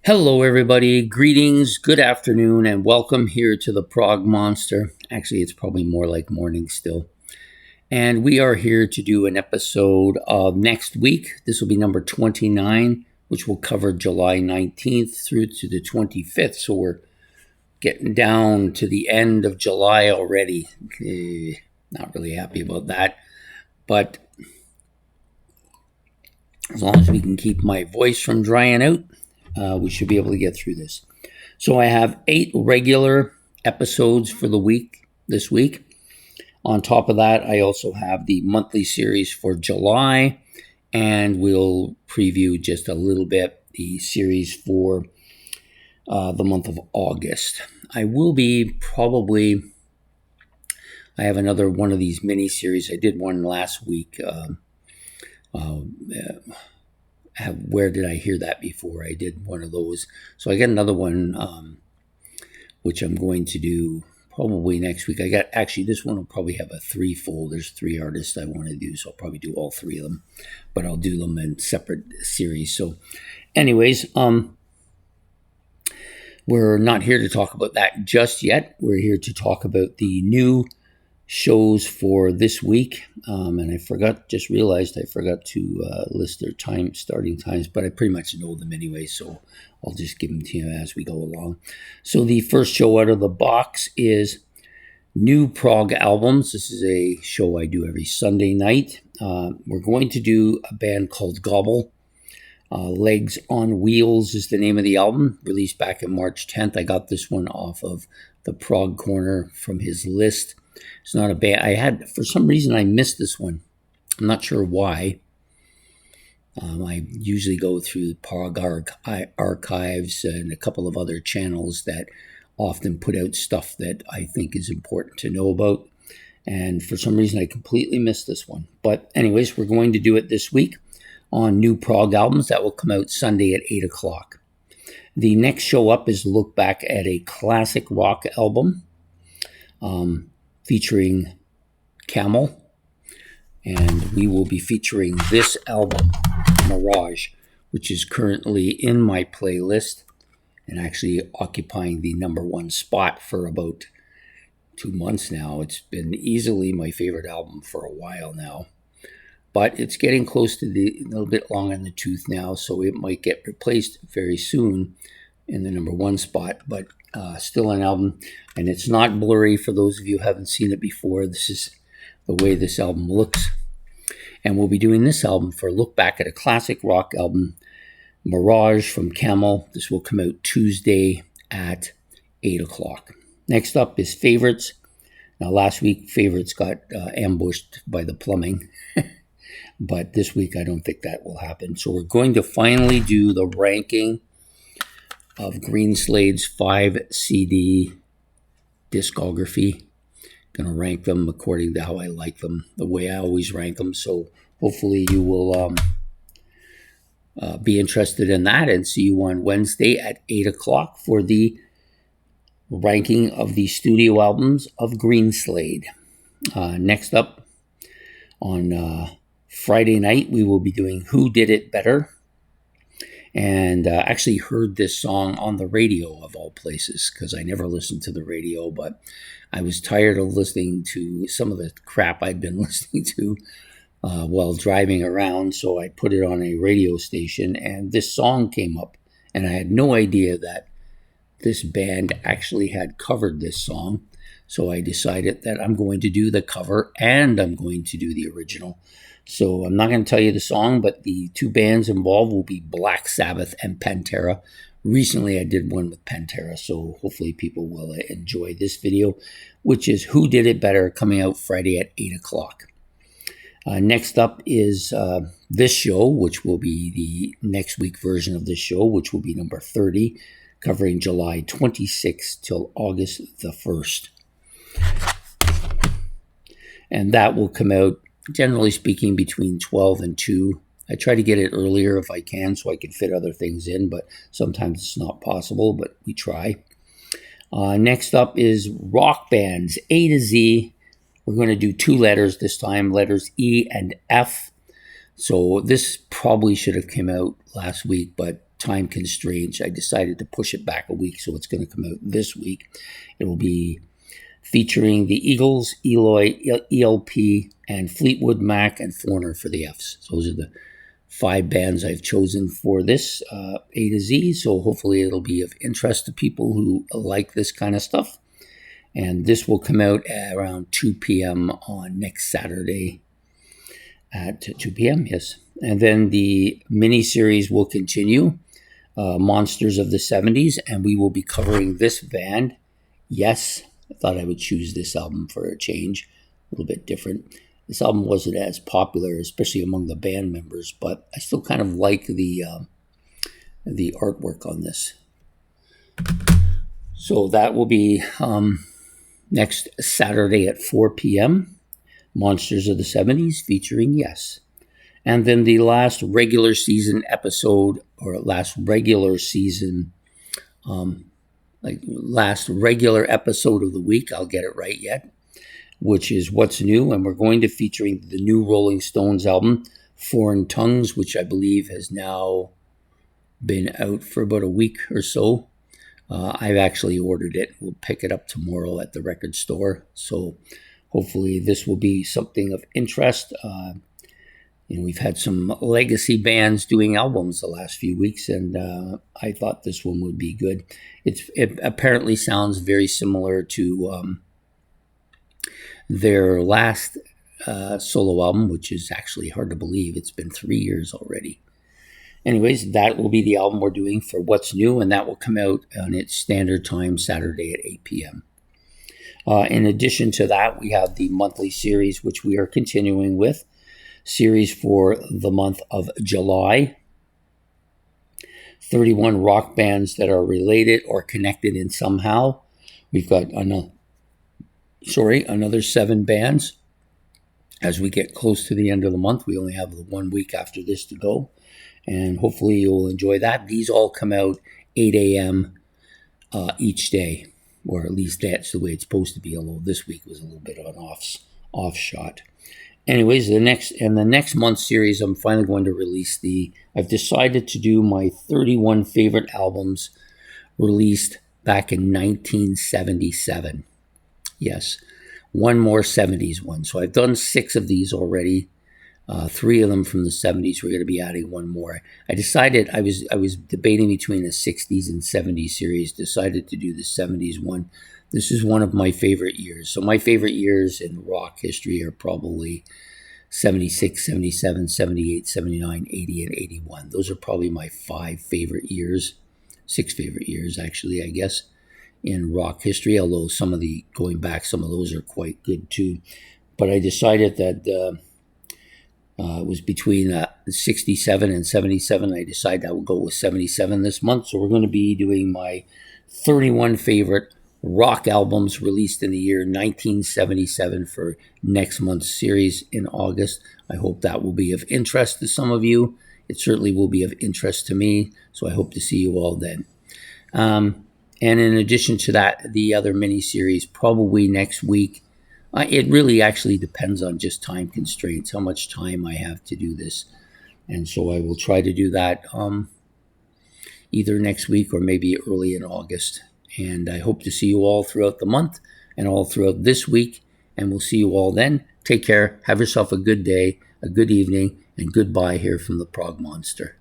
Hello, everybody. Greetings, good afternoon, and welcome here to the Prog Monster. Actually, it's probably more like morning still. And we are here to do an episode of next week. This will be number 29, which will cover July 19th through to the 25th. So we're getting down to the end of July already. Not really happy about that. But as long as we can keep my voice from drying out, we should be able to get through this. So I have 8 regular episodes for the week this week. On top of that, I also have the monthly series for July, and we'll preview just a little bit the series for the month of August. I will be I have another one of these mini series. I did one last week. Where did I hear that before? I did one of those. So I got another one, which I'm going to do probably next week. This one will probably have a threefold. There's 3 artists I want to do, so I'll probably do all 3 of them, but I'll do them in separate series. So anyways, we're not here to talk about that just yet. We're here to talk about the new shows for this week, and just realized I forgot to list their starting times, but I pretty much know them anyway, so I'll just give them to you as we go along. So the first show out of the box is new Prog albums. This is a show I do every Sunday night. We're going to do a band called Gobble. Legs on Wheels is the name of the album, released back in March 10th. I got this one off of the Prog Corner from his list. It's not a bad. For some reason, I missed this one. I'm not sure why. I usually go through Prog archives and a couple of other channels that often put out stuff that I think is important to know about. And for some reason, I completely missed this one. But anyways, we're going to do it this week on new Prog albums that will come out Sunday at 8 o'clock. The next show up is a look back at a classic rock album. Featuring Camel, and we will be featuring this album, Mirage, which is currently in my playlist and actually occupying the number 1 spot for about 2 months now. It's been easily my favorite album for a while now, but it's getting close to a little bit long in the tooth now, so it might get replaced very soon in the number 1 spot, but still an album, and it's not blurry for those of you who haven't seen it before. This is the way this album looks, and we'll be doing this album for a look back at a classic rock album, Mirage from Camel. This will come out Tuesday at 8 o'clock. Next up is Favorites. Now last week Favorites got ambushed by the plumbing, but this week I don't think that will happen. So we're going to finally do the ranking of Greenslade's 5 CD discography. Gonna rank them according to how I like them, the way I always rank them. So hopefully you will be interested in that, and see you on Wednesday at 8 o'clock for the ranking of the studio albums of Greenslade. Next up on Friday night, we will be doing Who Did It Better. And actually heard this song on the radio of all places, because I never listened to the radio, but I was tired of listening to some of the crap I'd been listening to while driving around, so I put it on a radio station, and this song came up, and I had no idea that this band actually had covered this song, so I decided that I'm going to do the cover and I'm going to do the original. So I'm not going to tell you the song, but the 2 bands involved will be Black Sabbath and Pantera. Recently, I did one with Pantera, so hopefully people will enjoy this video, which is Who Did It Better, coming out Friday at 8 o'clock. Next up is this show, which will be the next week version of this show, which will be number 30, covering July 26th till August the 1st. And that will come out, generally speaking, between 12 and 2. I try to get it earlier if I can so I can fit other things in, but sometimes it's not possible, but we try. Next up is rock bands, A to Z. We're going to do 2 letters this time, letters E and F. So this probably should have come out last week, but time constraints, I decided to push it back a week, so it's going to come out this week. It will be featuring the Eagles, Eloy, ELP, and Fleetwood Mac and Foreigner for the Fs. So those are the 5 bands I've chosen for this A to Z, so hopefully it'll be of interest to people who like this kind of stuff. And this will come out at around 2 p.m. on next Saturday at 2 p.m., yes. And then the mini-series will continue, Monsters of the 70s, and we will be covering this band. Yes, I thought I would choose this album for a change, a little bit different. This album wasn't as popular, especially among the band members, but I still kind of like the artwork on this. So that will be next Saturday at 4 p.m., Monsters of the 70s featuring Yes. And then the last regular season episode, or last regular season, last regular episode of the week, I'll get it right yet, which is What's New, and we're going to featuring the new Rolling Stones album, Foreign Tongues, which I believe has now been out for about a week or so. I've actually ordered it. We'll pick it up tomorrow at the record store, so hopefully this will be something of interest. We've had some legacy bands doing albums the last few weeks, and I thought this one would be good. It apparently sounds very similar to their last solo album, which is actually hard to believe. It's been 3 years already. Anyways, that will be the album we're doing for What's New, and that will come out on its standard time, Saturday at 8 p.m. In addition to that, we have the monthly series, which we are continuing with. Series for the month of July. 31 rock bands that are related or connected in somehow. We've got another 7 bands. As we get close to the end of the month, we only have 1 week after this to go. And hopefully you'll enjoy that. These all come out 8 a.m. Each day, or at least that's the way it's supposed to be, although this week was a little bit of an off shot. Anyways, the next month's series, I'm finally going to release I've decided to do my 31 favorite albums released back in 1977. Yes, one more 70s one. So I've done 6 of these already. 3 of them from the 70s. We're going to be adding 1 more. I decided I was debating between the 60s and 70s series. Decided to do the 70s one. This is one of my favorite years. So my favorite years in rock history are probably 76, 77, 78, 79, 80, and 81. Those are probably my 5 favorite years. 6 favorite years, actually, I guess, in rock history. Although some of those are quite good too. But I decided that it was between 67 and 77. I decided I would go with 77 this month. So we're going to be doing my 31 favorite rock albums released in the year 1977 for next month's series in August. I hope that will be of interest to some of you. It certainly will be of interest to me. So I hope to see you all then. And in addition to that, the other mini-series probably next week. It really actually depends on just time constraints, how much time I have to do this. And so I will try to do that either next week or maybe early in August. And I hope to see you all throughout the month and all throughout this week. And we'll see you all then. Take care. Have yourself a good day, a good evening, and goodbye here from the Prog Monster.